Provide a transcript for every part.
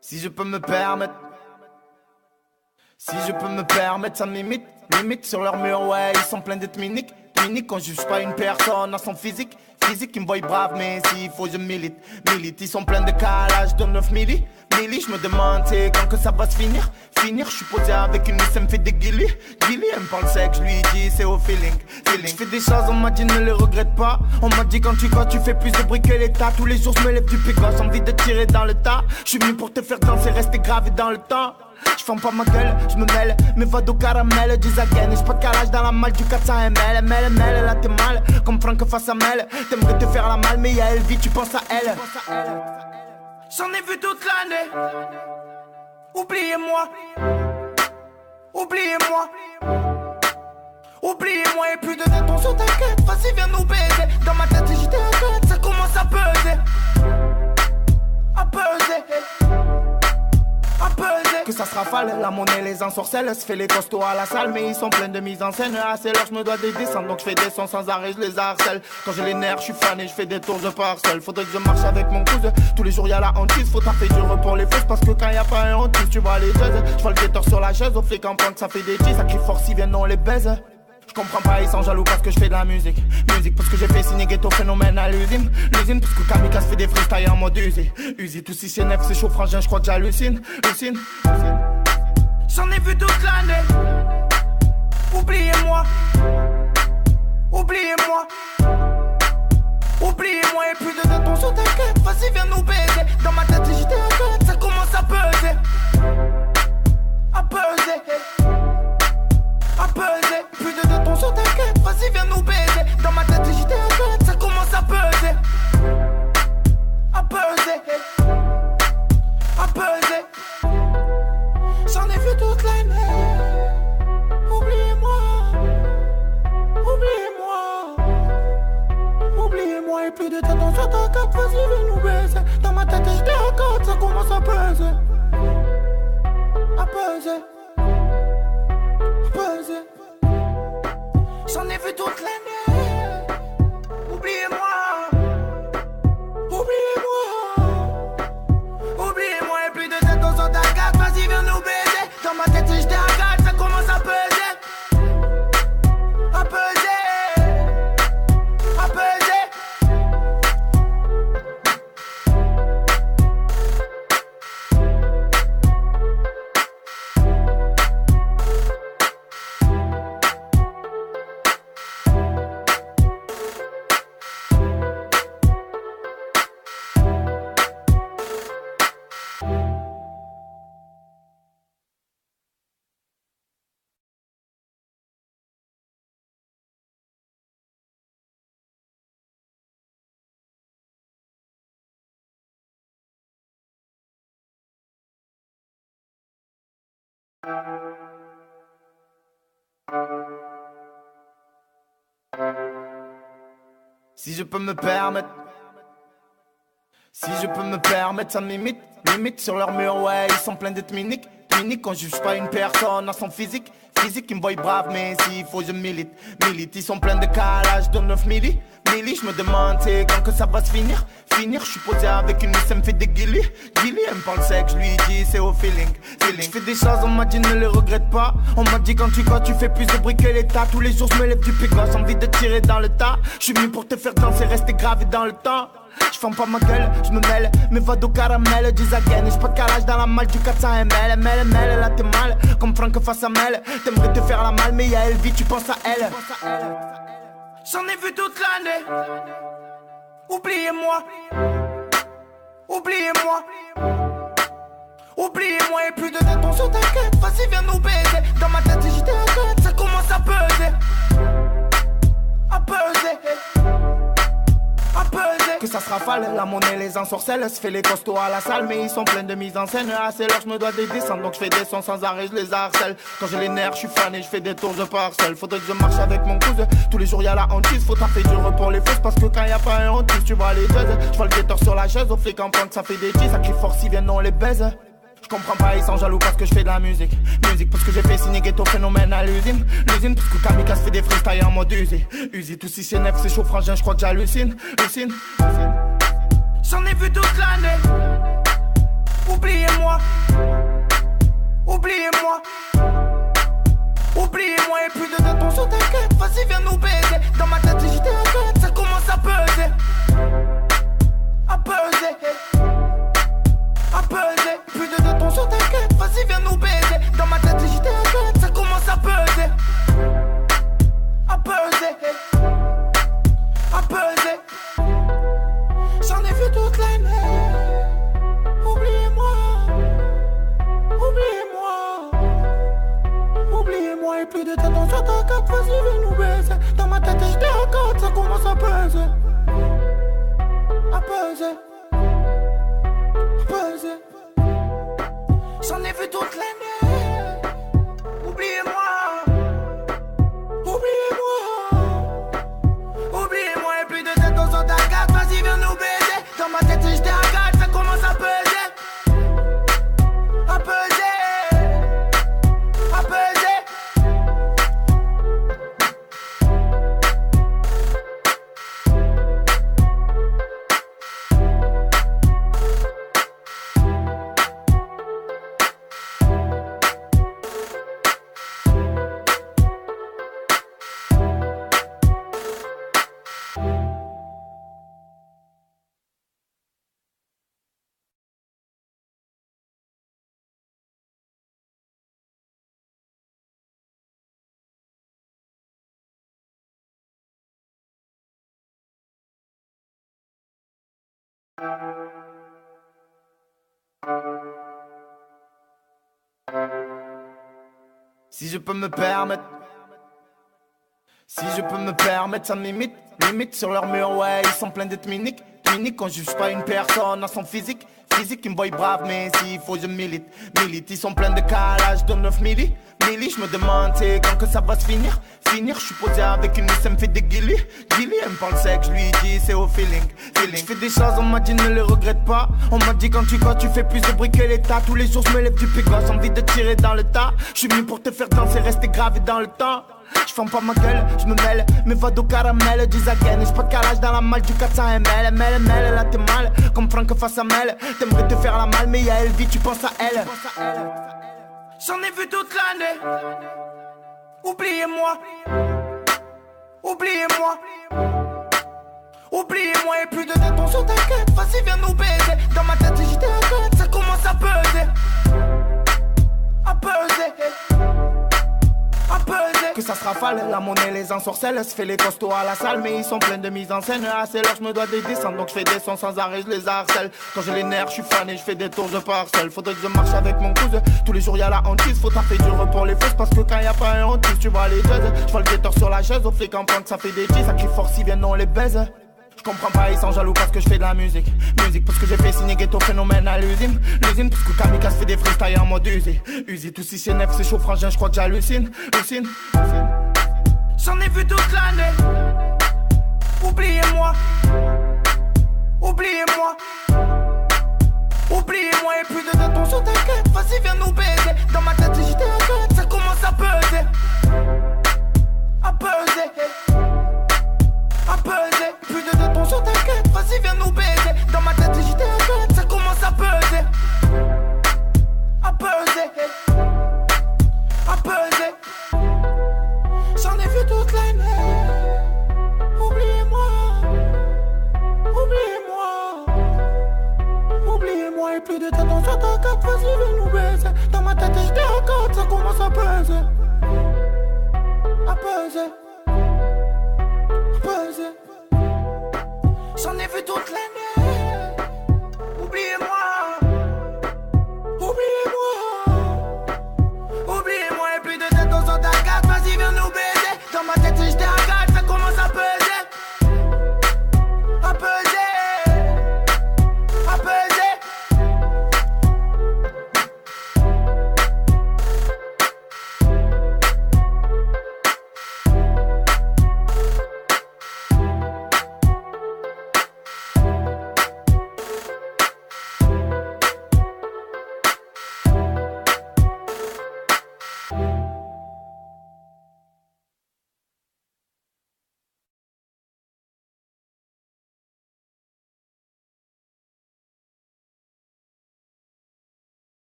Si je peux me permettre, si je peux me permettre, ça m'imite, limite sur leur mur, ouais, ils sont pleins d'être miniques. Minique, on juge pas une personne à son physique. Physique, ils me voient brave, mais s'il faut, je milite. Milite, ils sont pleins de calage de 9 milli. Milli, je me demande, c'est quand que ça va se finir. Finir, je suis posé avec une miss, elle me fait des guillis. Guillis, elle me parle sexe, je lui dis, c'est au feeling. Je fais des choses, on m'a dit, ne les regrette pas. On m'a dit, quand tu fais plus de bruit que l'État. Tous les jours, je me lève du pic, j'ai envie de tirer dans le tas. Je suis venu pour te faire danser, rester gravé dans le temps. Je ferme pas ma gueule, je me mêle, mes vados caramel, dis again. J'ai pas de calage dans la malle du 400 ml. ML, là t'es mal, comme Franck face à Mel. T'aimerais te faire la malle, mais y'a Elvie, tu penses à elle. J'en ai vu toute l'année. Oubliez-moi. Oubliez-moi. Oubliez-moi et plus de détons sur ta quête. Vas-y viens nous baiser. Dans ma tête j'étais à tête, ça commence à peser. À peser. Que ça se rafale, la monnaie les ensorcelle. Se fait les costauds à la salle, mais ils sont pleins de mise en scène. Ah c'est l'heure, je me dois des descentes, donc je fais des sons sans arrêt, je les harcèle. Quand j'ai les nerfs, je suis fan et je fais des tours, je pars seul. Faudrait que je marche avec mon cousin. Tous les jours y'a la hantise, faut taper dur pour les fausses. Parce que quand y'a pas un hantise, tu vois les jazz. Je vois le guetteur sur la chaise, au flic en pointe, ça fait des cheese. Ça crie fort si viennent, on les baise. Je comprends pas, ils sont jaloux parce que je fais de la musique. Musique parce que j'ai fait signer Ghetto Phénomène à l'usine. L'usine parce que Kamikaze fait des freestyles en mode Uzi. Uzi, tout si c'est neuf, c'est chaud frangin, je crois que j'hallucine. J'en ai vu toute l'année. Oubliez-moi. Oubliez-moi. Oubliez-moi et plus de détons sur ta quête. Vas-y viens nous baiser. Dans ma tête j'étais à tête, ça commence à peser. À peser. À peser, plus de détons sur ta quête, vas-y viens nous baiser. Dans ma tête j'étais à tête, ça commence à peser. À peser. À peser. J'en ai vu toute l'année. Oubliez-moi. Oubliez-moi. Oubliez-moi et plus de détons sur ta quête, vas-y viens nous baiser. Dans ma tête j'étais à tête, ça commence à peser. À peser. J'en ai vu toute l'année. Oubliez-moi. Oubliez-moi. Oubliez-moi et plus de tête dans son tacade. Vas-y viens nous baiser. Dans ma tête j'étais à 4, ça commence à peser. À peser. À peser. Si je peux me permettre, si je peux me permettre, ça m'imite, limite sur leur mur, ouais, ils sont pleins d'être miniques. Minique, on juge pas une personne à son physique. Physique, ils me voient brave, mais s'il faut, je milite. Milite, ils sont pleins de calage de 9 milli. Milli, je me demande, c'est quand que ça va se finir. Finir, je suis posé avec une miss, elle me fait des guillis. Guillis, elle me parle sexe, je lui dis, c'est au feeling. Je fais des choses, on m'a dit, ne les regrette pas. On m'a dit, quand tu fais plus de bruit que l'État. Tous les jours, je me lève du pic, j'ai envie de tirer dans le tas. Je suis venu pour te faire danser, rester gravé dans le temps. Je ferme pas ma gueule, je me mêle, mes vados caramel, dis again. J'ai pas de calage dans la malle du 400 ml. ML, là t'es mal, comme Franck face à Mel. T'aimerais te faire la malle, mais y'a Elvie, tu penses à elle. J'en ai vu toute l'année. Oubliez-moi. Oubliez-moi. Oubliez-moi et plus de détons sur ta quête. Vas-y viens nous baiser. Dans ma tête j'étais à tête, ça commence à peser. À peser. À peser. Que ça se rafale, la monnaie les ensorcelle. Se fait les costauds à la salle, mais ils sont pleins de mise en scène. Ah c'est l'heure, je me dois des descentes, donc je fais des sons sans arrêt, je les harcèle. Quand j'ai les nerfs, je suis fan et je fais des tours, je pars seul. Faudrait que je marche avec mon cousin. Tous les jours y'a la hantise, faut taper dur pour les fausses. Parce que quand y'a pas un hantise, tu vois les jazz. Je vois le guetteur sur la chaise, au flic en pointe, ça fait des cheese. Ça crie fort si viennent, on les baise. Je comprends pas, ils sont jaloux parce que je fais de la musique. Musique parce que j'ai fait signer Ghetto Phénomène à l'usine. L'usine parce que Kamikaze fait des freestyles en mode Uzi. Uzi, tout si c'est neuf, c'est chaud frangin, je crois que j'hallucine. Lucine. J'en ai vu toute l'année. Oubliez-moi. Oubliez-moi. Oubliez-moi et plus de temps sur ta quête. Vas-y viens nous baiser. Dans ma tête j'étais à 4, ça commence à peser. À peser. À peser. Plus de temps sur ta quête. Vas-y viens nous baiser. Dans ma tête j'étais à 4, ça commence à peser. À peser. À peser. J'en ai vu toute l'année. Oubliez-moi. Oubliez-moi. Oubliez-moi et plus de temps sur ta carte. Vas-y viens nous baiser. Dans ma tête j'étais à 4, ça commence à peser. À peser. À peser. J'en ai vu toute l'année. Oubliez-moi. Oubliez-moi. Oubliez-moi et plus de temps sur ta carte. Vas-y viens nous baiser. Dans ma tête j'étais à 4, ça commence à peser. À peser. À peser. Si je peux me permettre, si je peux me permettre, ça m'imite, limite sur leur mur, ouais, ils sont pleins d'être miniques. Minique, on juge pas une personne à son physique. Physique, une boy brave, mais s'il faut, je milite. Milite, ils sont pleins de calage de 9 milli. Milli, je me demande, c'est quand que ça va se finir. Finir, je suis posé avec une ça me fait des guillis. Guillis, elle me parle sec, je lui dis, c'est au feeling. Je fais des choses, on m'a dit, ne les regrette pas. On m'a dit, quand tu fais plus de bruit que l'État. Tous les jours, je me lève du pégosse, j'ai envie de tirer dans le tas. Je suis venu pour te faire danser, rester gravé dans le temps. Je ferme pas ma gueule, je me mêle, mes vados caramel, dis again. J'ai pas de calage dans la malle du 400 ml. ML, là t'es mal, comme Franck face à Mel. T'aimerais te faire la malle, mais y'a Elvie, tu penses à elle. J'en ai vu toute l'année. Oubliez-moi. Oubliez-moi. Oubliez-moi et plus de temps sur ta quête. Vas-y viens nous baiser. Dans ma tête j'étais à 4, ça commence à peser. À peser. À peser. Que ça se rafale, la monnaie les ensorcelle. Se fait les costauds à la salle, mais ils sont pleins de mise en scène. Ah c'est l'heure, je me dois des descendre, donc je fais des sons sans arrêt, je les harcèle. Quand j'ai les nerfs, je suis fan et je fais des tours de parcelle. Faudrait que je marche avec mon cousin. Tous les jours y'a la hantise, faut taper dur pour les fesses. Parce que quand y'a pas un hantise, tu vois les deux. Je vois le guetteur sur la chaise, au flic en pointe, ça fait des cheese. Ça crie fort si viennent on les baise. Je comprends pas, ils sont jaloux parce que je fais de la musique. Musique parce que j'ai fait signer Ghetto Phénomène à l'usine. L'usine parce que Kamikaze fait des freestyles en mode Uzi. Uzi, tout si c'est neuf, c'est chaud frangin, je crois que j'hallucine. Lucine. J'en ai vu toute l'année. Oubliez-moi. Oubliez-moi. Oubliez-moi et plus de temps sur ta quête. Vas-y viens nous baiser. Dans ma tête j'étais à 4, ça commence à peser. À peser. À peser. Plus de temps sur ta quête. Vas-y viens nous baiser. Dans ma tête j'étais à 4, ça commence à peser. À peser. À peser. J'en ai vu toute l'année. Oubliez-moi. Oubliez-moi. Oubliez-moi et plus de temps sur ta carte. Vas-y viens nous baiser. Dans ma tête j'étais à 4, ça commence à peser. À peser. À peser. J'en ai vu toute l'année. Oubliez-moi. Oubliez-moi. Oubliez-moi et plus de temps sur ta carte. Vas-y viens nous baiser. Dans ma tête j'étais à 4, ça commence à peser. À peser. À peser.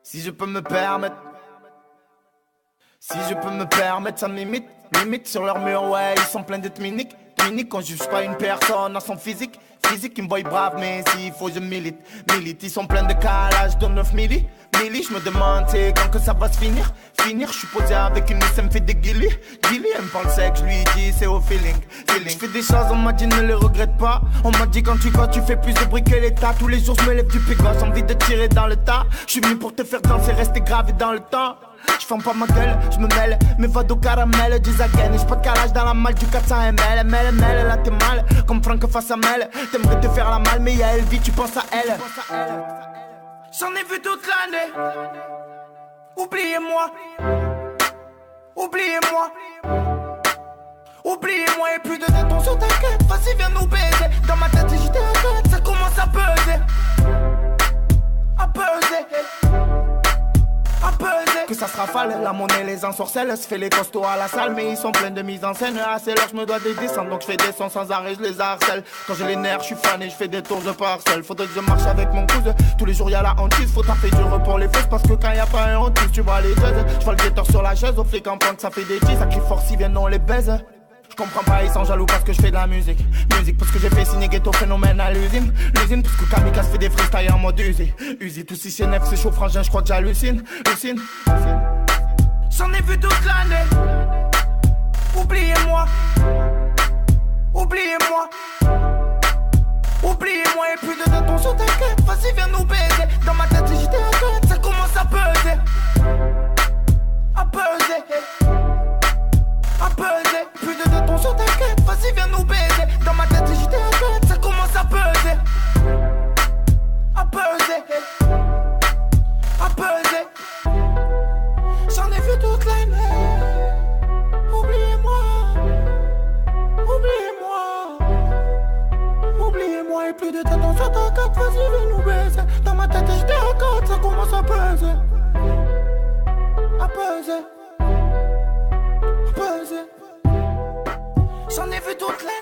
Si je peux me permettre, si je peux me permettre, ça m'imite, limite sur leur mur, ouais, ils sont pleins d'être miniques. Minique, on juge pas une personne à son physique. Physique, ils me voient brave, mais s'il faut, je milite. Milite, ils sont pleins de calage, de 9 milli. Milli, je me demande, c'est quand que ça va se finir. Finir, je suis posé avec une ça me fait des guillis. Guillis, elle me parle sec, je lui dis, c'est au feeling. Je fais des choses, on m'a dit, ne les regrette pas. On m'a dit, quand tu fais plus de bruit que l'État. Tous les jours, je me lève du pégosse, j'ai envie de tirer dans le tas. Je suis venu pour te faire danser, rester gravé dans le temps. Je ferme pas ma gueule, je me mêle, mes voix au caramel, dis again. J'ai pas de calage dans la malle du 400 ml, ML, là t'es mal, comme Franck face à Mel. T'aimerais te faire la malle, mais y'a Elvie, tu penses à elle. J'en ai vu toute l'année. Oubliez-moi, oubliez-moi, oubliez-moi, et plus de tétons sur ta quête. Vas-y, viens nous baiser. Dans ma tête, j'étais à tête, ça commence à peser. À peser. Que ça se rafale, la monnaie les ensorcelle. Se fait les costauds à la salle, mais ils sont pleins de mise en scène. Ah, c'est l'heure, je me dois des descentes, donc je fais des sons sans arrêt, je les harcèle. Quand j'ai les nerfs, je suis fan et je fais des tours de parcelle. Faudrait que je marche avec mon cousin. Tous les jours y'a la hantise, faut taper dur pour les fesses. Parce que quand y'a pas un hantise, tu vois les deux. Je vois le guetteur sur la chaise, au flic en punk, ça fait des cheese. Ça crie fort si viennent, on les baise. Je comprends pas, ils sont jaloux parce que je fais de la musique. Musique parce que j'ai fait signer Ghetto Phénomène à l'usine. L'usine parce que Kamikaze fait des freestyles en mode Uzi. Uzi, tout si c'est neuf, c'est chaud, frangin, je crois que j'hallucine. Lucine. J'en ai vu toute l'année. Oubliez-moi, oubliez-moi, oubliez-moi, et plus de tétons sur ta quête. Vas-y, viens nous baiser. Dans ma tête, j'étais à tête, ça commence à peser. À peser. À peser, plus de tétons sur ta quête. Vas-y, viens nous baiser. Dans ma tête, j'étais à tête, ça commence à peser. À peser. À peser. J'en ai vu toute l'année. Oubliez-moi, oubliez-moi, oubliez-moi, et plus de tétons sur ta tête. Vas-y, viens nous baiser. Dans ma tête, j'étais à tête, ça commence à peser. À peser. J'en ai vu toute la